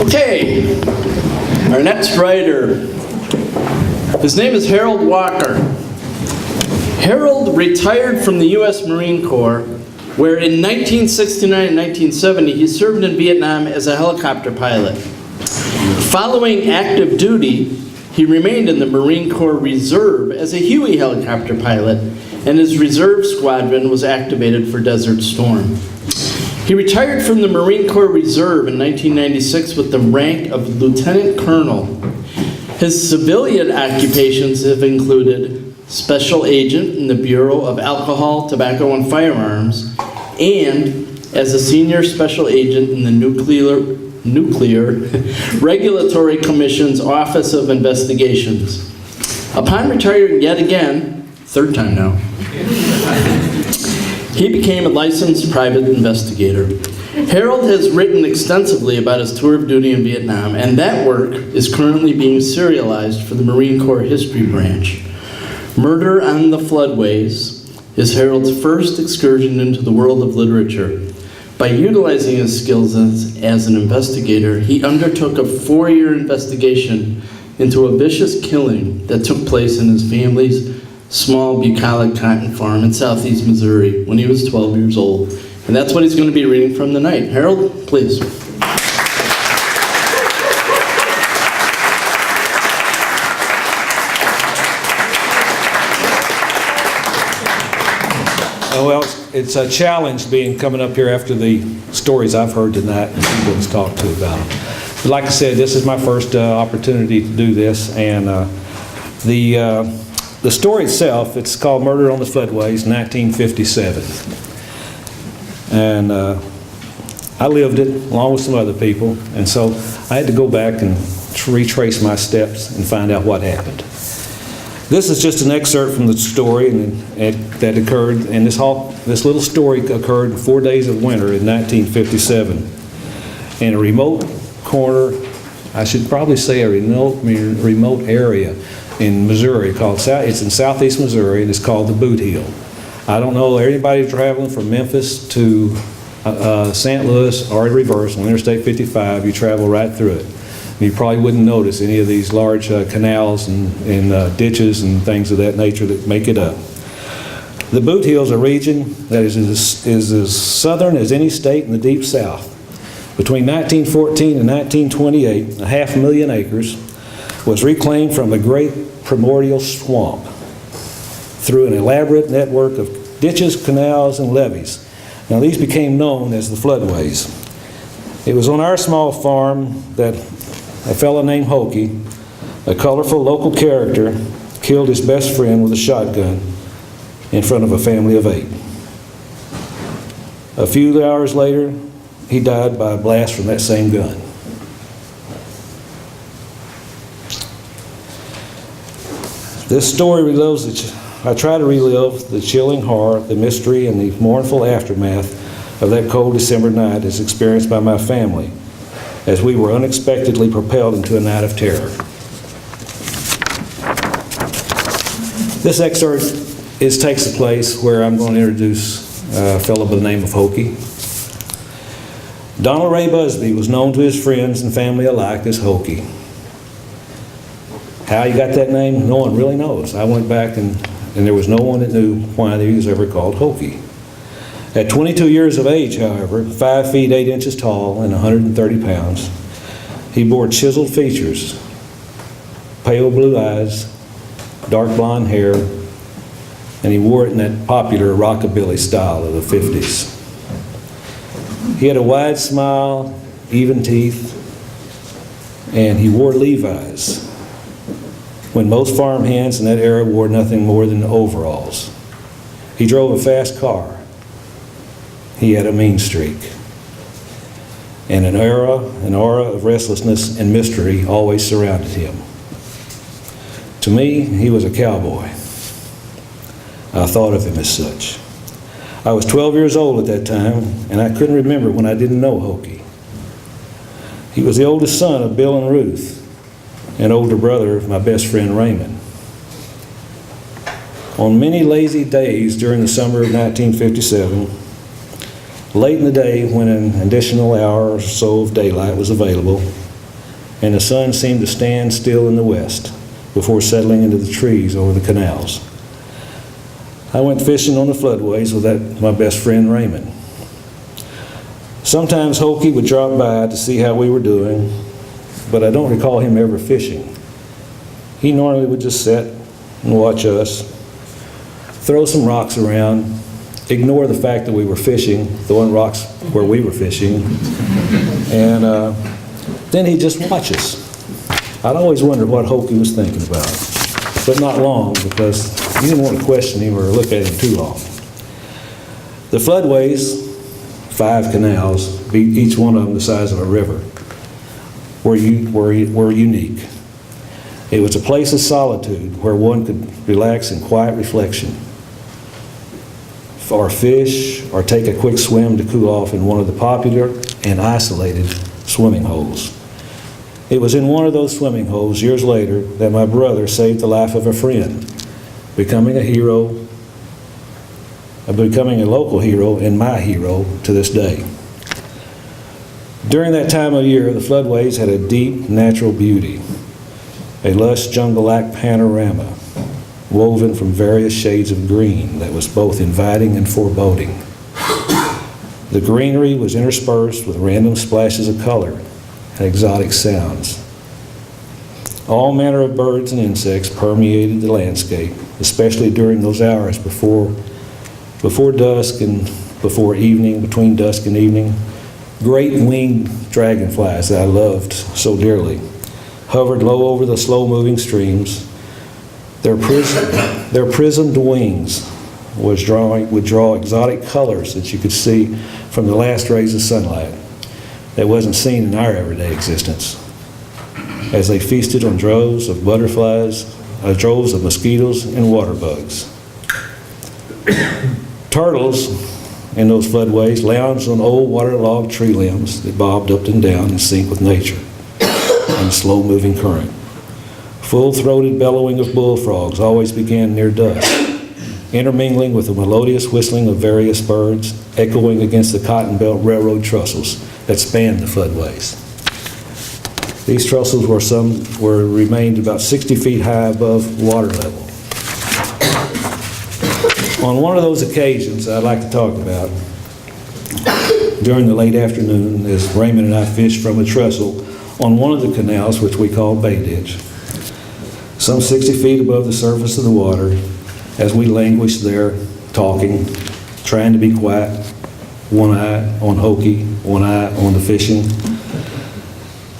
Okay, our next writer, his name is Harold Walker. Harold retired from the U.S. Marine Corps, where in 1969 and 1970 he served in Vietnam as a helicopter pilot. Following active duty, he remained in the Marine Corps Reserve as a Huey helicopter pilot, and his reserve squadron was activated for Desert Storm. He retired from the Marine Corps Reserve in 1996 with the rank of Lieutenant Colonel. His civilian occupations have included Special Agent in the Bureau of Alcohol, Tobacco, and Firearms, and as a Senior Special Agent in the Nuclear Regulatory Commission's Office of Investigations. Upon retiring yet again, third time now, he became a licensed private investigator. Harold has written extensively about his tour of duty in Vietnam, and that work is currently being serialized for the Marine Corps History Branch. Murder on the Floodways is Harold's first excursion into the world of literature. By utilizing his skills as an investigator, he undertook a 4-year investigation into a vicious killing that took place in his family's small bucolic cotton farm in southeast Missouri when he was 12 years old. And that's what he's going to be reading from tonight. Harold, please. Well, it's a challenge coming up here after the stories I've heard tonight and people have talked to about them. But like I said, this is my first opportunity to do this, and the story itself, it's called Murder on the Floodways, 1957. And I lived it along with some other people, and so I had to go back and retrace my steps and find out what happened. This is just an excerpt from the story that occurred, and this little story occurred in 4 days of winter in 1957 in a remote corner, I should probably say a remote area in Missouri it's in southeast Missouri, and it's called the Boot Heel. I don't know anybody traveling from Memphis to St. Louis or in reverse on Interstate 55, you travel right through it. You probably wouldn't notice any of these large canals and ditches and things of that nature that make it up. The Boot Heel is a region that is as southern as any state in the Deep South. Between 1914 and 1928, 500,000 acres was reclaimed from the great primordial swamp through an elaborate network of ditches, canals, and levees. Now these became known as the floodways. It was on our small farm that a fellow named Hokey, a colorful local character, killed his best friend with a shotgun in front of a family of 8. A few hours later, he died by a blast from that same gun. This story I try to relive the chilling horror, the mystery, and the mournful aftermath of that cold December night as experienced by my family, as we were unexpectedly propelled into a night of terror. This excerpt takes place where I'm going to introduce a fellow by the name of Hokey. Donald Ray Busby was known to his friends and family alike as Hokey. How he got that name, no one really knows. I went back and there was no one that knew why he was ever called Hokey. At 22 years of age, however, 5 feet 8 inches tall and 130 pounds, he bore chiseled features, pale blue eyes, dark blonde hair, and he wore it in that popular rockabilly style of the 50s. He had a wide smile, even teeth, and he wore Levi's, when most farmhands in that era wore nothing more than overalls. He drove a fast car. He had a mean streak. And an aura of restlessness and mystery always surrounded him. To me, he was a cowboy. I thought of him as such. I was 12 years old at that time, and I couldn't remember when I didn't know Hokey. He was the oldest son of Bill and Ruth, and older brother of my best friend Raymond. On many lazy days during the summer of 1957, late in the day when an additional hour or so of daylight was available, and the sun seemed to stand still in the west before settling into the trees over the canals. I went fishing on the floodways with my best friend Raymond. Sometimes Hokey would drop by to see how we were doing, but I don't recall him ever fishing. He normally would just sit and watch us, throw some rocks around, ignore the fact that we were fishing, throwing rocks where we were fishing, and then he'd just watch us. I'd always wondered what Hokey was thinking about, but not long, because you didn't want to question him or look at him too long. The floodways, 5 canals, each one of them the size of a river, were unique. It was a place of solitude where one could relax in quiet reflection, or fish, or take a quick swim to cool off in one of the popular and isolated swimming holes. It was in one of those swimming holes years later that my brother saved the life of a friend, becoming a local hero and my hero to this day. During that time of year, the floodways had a deep natural beauty, a lush jungle-like panorama woven from various shades of green that was both inviting and foreboding. The greenery was interspersed with random splashes of color and exotic sounds. All manner of birds and insects permeated the landscape, especially during those hours before dusk and before evening, between dusk and evening. Great winged dragonflies that I loved so dearly hovered low over the slow-moving streams. Their prismed wings would draw exotic colors that you could see from the last rays of sunlight that wasn't seen in our everyday existence, as they feasted on droves of butterflies, droves of mosquitoes and water bugs. Turtles in those floodways lounged on old waterlogged tree limbs that bobbed up and down in sync with nature and the slow-moving current. Full-throated bellowing of bullfrogs always began near dusk, intermingling with the melodious whistling of various birds, echoing against the cotton belt railroad trestles that spanned the floodways. These trestles remained about 60 feet high above water level. On one of those occasions I'd like to talk about, during the late afternoon, as Raymond and I fished from a trestle on one of the canals, which we call Bay Ditch, some 60 feet above the surface of the water, as we languished there, talking, trying to be quiet, one eye on Hokey, one eye on the fishing.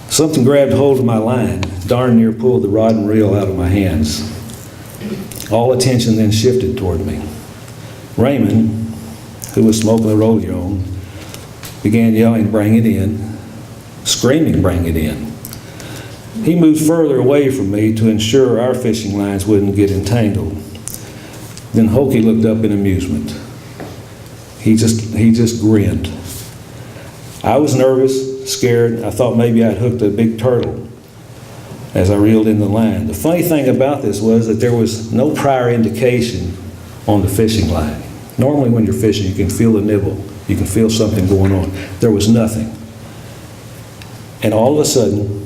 Something grabbed hold of my line, darn near pulled the rod and reel out of my hands. All attention then shifted toward me. Raymond, who was smoking a roll-your-own, began yelling, "Bring it in," screaming, "Bring it in." He moved further away from me to ensure our fishing lines wouldn't get entangled. Then Hokey looked up in amusement. He just grinned. I was nervous, scared. I thought maybe I'd hooked a big turtle as I reeled in the line. The funny thing about this was that there was no prior indication on the fishing line. Normally when you're fishing, you can feel the nibble. You can feel something going on. There was nothing. And all of a sudden,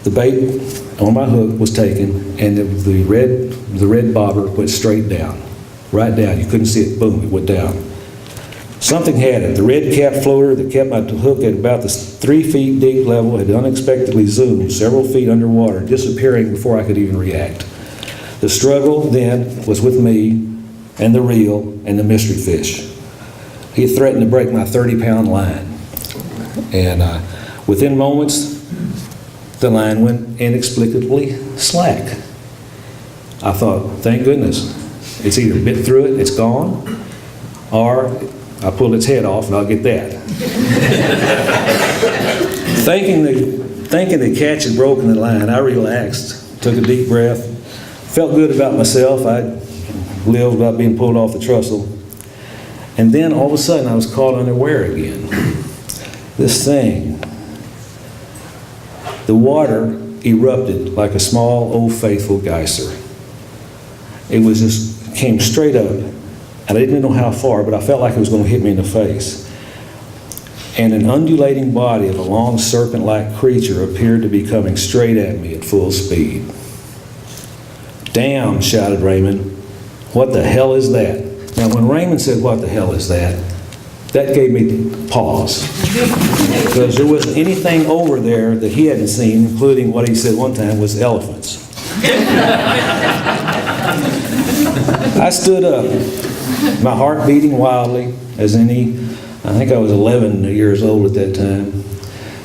the bait on my hook was taken, and the red bobber went straight down, right down. You couldn't see it. Boom, it went down. Something had it. The red cap floater that kept my hook at about the 3 feet deep level had unexpectedly zoomed several feet underwater, disappearing before I could even react. The struggle then was with me and the reel and the mystery fish. He threatened to break my 30-pound line. And within moments, the line went inexplicably slack. I thought, thank goodness, it's either bit through it, it's gone, or I pull its head off and I'll get that. Thinking the catch had broken the line, I relaxed, took a deep breath, felt good about myself. I lived without being pulled off the trestle. And then all of a sudden I was caught unaware again. This thing, the water erupted like a small, old faithful geyser. It was just, came straight up, and I didn't know how far, but I felt like it was going to hit me in the face. and an undulating body of a long serpent-like creature appeared to be coming straight at me at full speed. "Damn," shouted Raymond. "What the hell is that?" Now, when Raymond said, "What the hell is that?" that gave me pause. Because there wasn't anything over there that he hadn't seen, including what he said one time was elephants. I stood up, my heart beating wildly, as any, I think I was 11 years old at that time,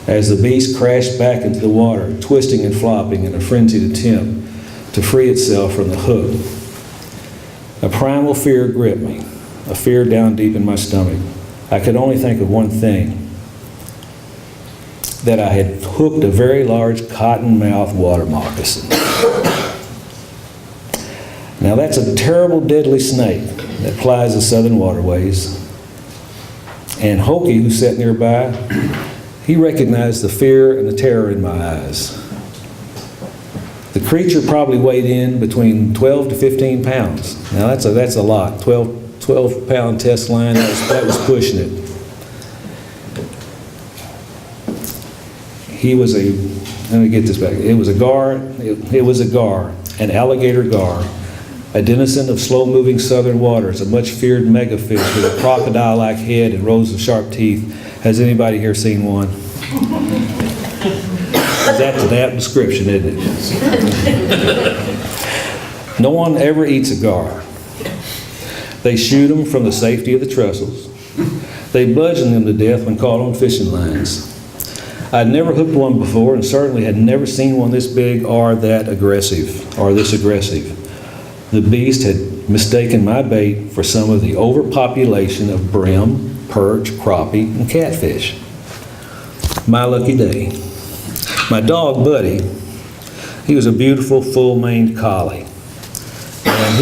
as the beast crashed back into the water, twisting and flopping in a frenzied attempt to free itself from the hook. A primal fear gripped me, a fear down deep in my stomach. I could only think of one thing, that I had hooked a very large cotton-mouthed water moccasin. Now that's a terrible, deadly snake that plies the southern waterways. And Hokie, who sat nearby, he recognized the fear and the terror in my eyes. The creature probably weighed in between 12 to 15 pounds. Now that's a lot. 12-pound test line, that was pushing it. He was let me get this back. It was a gar, an alligator gar, a denizen of slow-moving southern waters, a much-feared megafish with a crocodile-like head and rows of sharp teeth. Has anybody here seen one? That's that description, isn't it? No one ever eats a gar. They shoot them from the safety of the trestles. They bludgeon them to death when caught on fishing lines. I'd never hooked one before and certainly had never seen one this big or this aggressive. The beast had mistaken my bait for some of the overpopulation of brim, perch, crappie, and catfish. My lucky day. My dog, Buddy, he was a beautiful, full-maned collie. And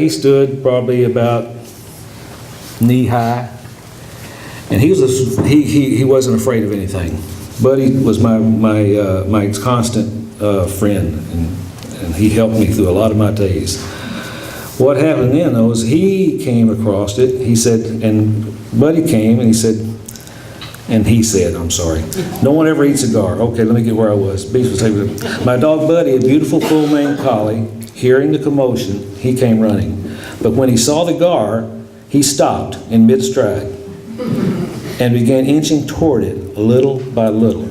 he stood probably about knee-high. And he wasn't afraid of anything. Buddy was my constant friend, and he helped me through a lot of my days. What happened then, though, is he came across it. He said, and Buddy came, and he said, "No one ever eats a gar." Okay, let me get where I was. Beast was taking my dog Buddy, a beautiful full-maned collie, hearing the commotion, he came running. But when he saw the gar, he stopped in mid-stride and began inching toward it little by little,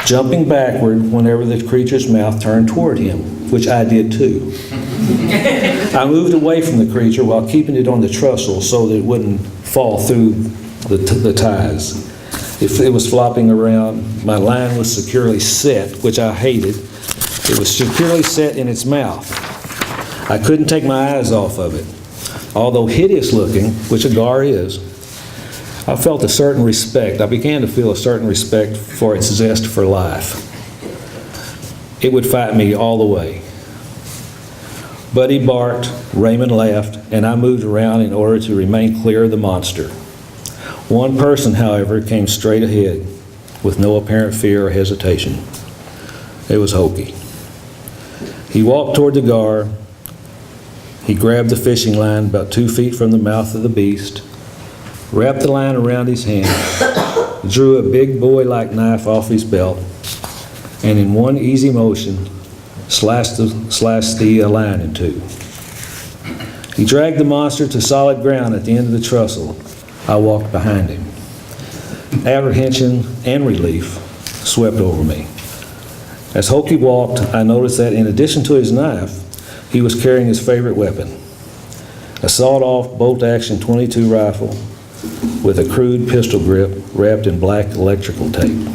jumping backward whenever the creature's mouth turned toward him, which I did too. I moved away from the creature while keeping it on the trestle so that it wouldn't fall through the ties. If it was flopping around, my line was securely set, which I hated. It was securely set in its mouth. I couldn't take my eyes off of it. Although hideous looking, which a gar is, I felt a certain respect. I began to feel a certain respect for its zest for life. It would fight me all the way. Buddy barked, Raymond laughed, and I moved around in order to remain clear of the monster. One person, however, came straight ahead with no apparent fear or hesitation. It was Hokie. He walked toward the gar. He grabbed the fishing line about 2 feet from the mouth of the beast, wrapped the line around his hand, drew a big boy-like knife off his belt, and in one easy motion, slashed the line in two. He dragged the monster to solid ground at the end of the trestle. I walked behind him. Apprehension and relief swept over me. As Hokie walked, I noticed that in addition to his knife, he was carrying his favorite weapon, a sawed-off bolt-action .22 rifle with a crude pistol grip wrapped in black electrical tape.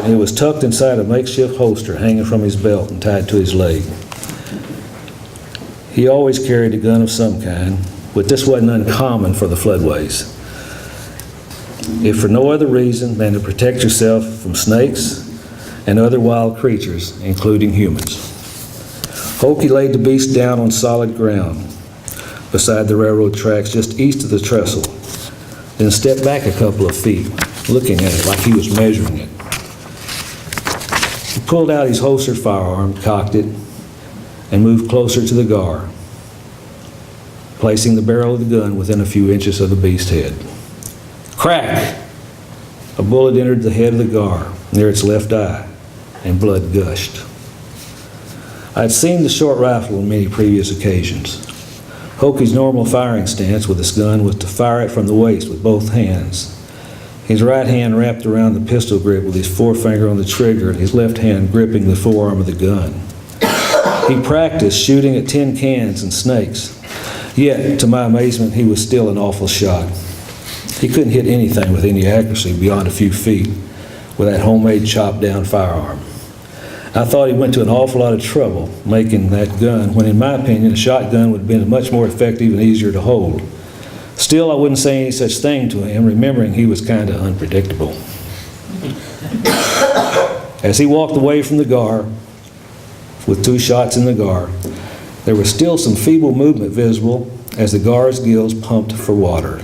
It was tucked inside a makeshift holster hanging from his belt and tied to his leg. He always carried a gun of some kind, but this wasn't uncommon for the floodways, if for no other reason than to protect yourself from snakes and other wild creatures, including humans. Hokie laid the beast down on solid ground beside the railroad tracks just east of the trestle, then stepped back a couple of feet, looking at it like he was measuring it. He pulled out his holstered firearm, cocked it, and moved closer to the gar, placing the barrel of the gun within a few inches of the beast's head. Crack! A bullet entered the head of the gar, near its left eye, and blood gushed. I had seen the short rifle on many previous occasions. Hoki's normal firing stance with his gun was to fire it from the waist with both hands. His right hand wrapped around the pistol grip with his forefinger on the trigger and his left hand gripping the forearm of the gun. He practiced shooting at tin cans and snakes, yet, to my amazement, he was still an awful shot. He couldn't hit anything with any accuracy beyond a few feet with that homemade chopped-down firearm. I thought he went to an awful lot of trouble making that gun, when in my opinion, a shotgun would have been much more effective and easier to hold. Still, I wouldn't say any such thing to him, remembering he was kind of unpredictable. As he walked away from the gar, with 2 shots in the gar, there was still some feeble movement visible as the gar's gills pumped for water.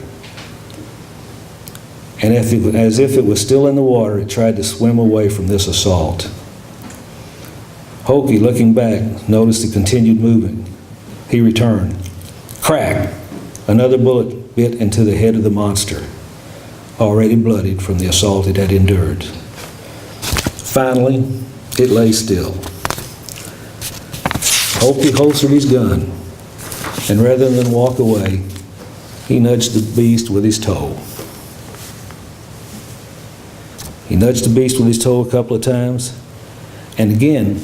And as if it was still in the water, it tried to swim away from this assault. Hokie, looking back, noticed the continued movement. He returned. Crack! Another bullet bit into the head of the monster, already bloodied from the assault it had endured. Finally, it lay still. Hokie holstered his gun, and rather than walk away, he nudged the beast with his toe. He nudged the beast with his toe a couple of times, and again,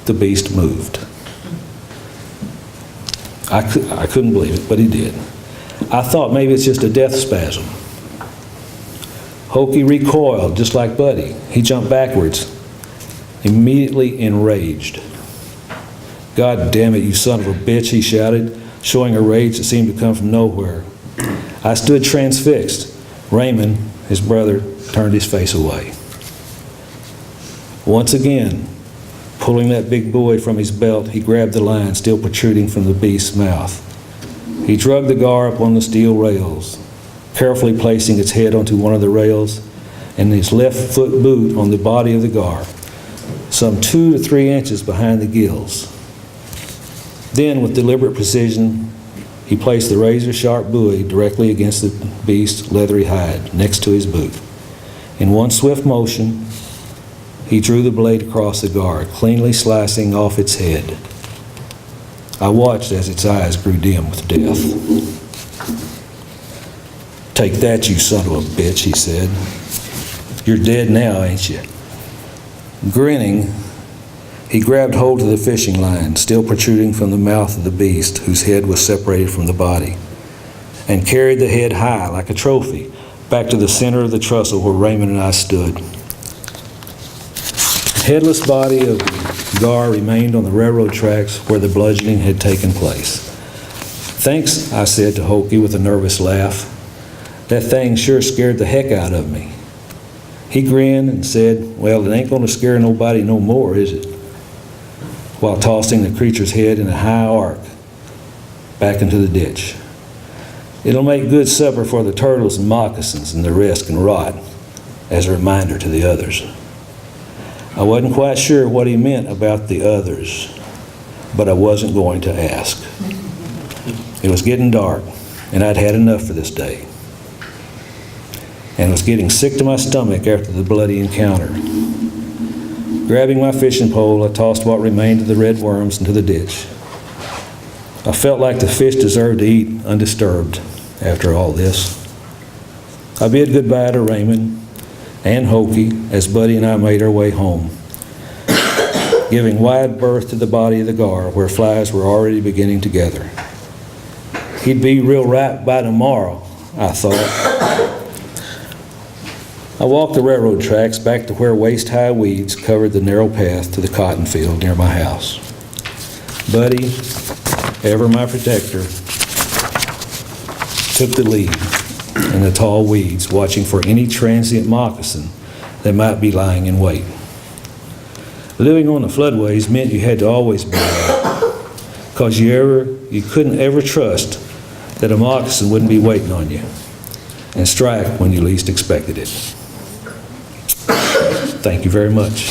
the beast moved. I couldn't believe it, but he did. I thought maybe it's just a death spasm. Hokie recoiled, just like Buddy. He jumped backwards, immediately enraged. God damn it, you son of a bitch, he shouted, showing a rage that seemed to come from nowhere. I stood transfixed. Raymond, his brother, turned his face away. Once again, pulling that big buoy from his belt, he grabbed the line still protruding from the beast's mouth. He dragged the gar up on the steel rails, carefully placing its head onto one of the rails and his left foot boot on the body of the gar, some 2 to 3 inches behind the gills. Then, with deliberate precision, he placed the razor-sharp buoy directly against the beast's leathery hide, next to his boot. In one swift motion, he drew the blade across the gar, cleanly slicing off its head. I watched as its eyes grew dim with death. Take that, you son of a bitch, he said. You're dead now, ain't you? Grinning, he grabbed hold of the fishing line, still protruding from the mouth of the beast, whose head was separated from the body, and carried the head high, like a trophy, back to the center of the trestle where Raymond and I stood. The headless body of Gar remained on the railroad tracks where the bludgeoning had taken place. Thanks, I said to Hokie with a nervous laugh. That thing sure scared the heck out of me. He grinned and said, well, it ain't going to scare nobody no more, is it? While tossing the creature's head in a high arc back into the ditch. It'll make good supper for the turtles and moccasins, and the rest can rot, as a reminder to the others. I wasn't quite sure what he meant about the others, but I wasn't going to ask. It was getting dark, and I'd had enough for this day, and was getting sick to my stomach after the bloody encounter. Grabbing my fishing pole, I tossed what remained of the red worms into the ditch. I felt like the fish deserved to eat undisturbed after all this. I bid goodbye to Raymond and Hokie as Buddy and I made our way home, giving wide berth to the body of the gar where flies were already beginning to gather. He'd be real ripe by tomorrow, I thought. I walked the railroad tracks back to where waist-high weeds covered the narrow path to the cotton field near my house. Buddy, ever my protector, took the lead in the tall weeds, watching for any transient moccasin that might be lying in wait. Living on the floodways meant you had to always be there, because you couldn't ever trust that a moccasin wouldn't be waiting on you and strike when you least expected it. Thank you very much.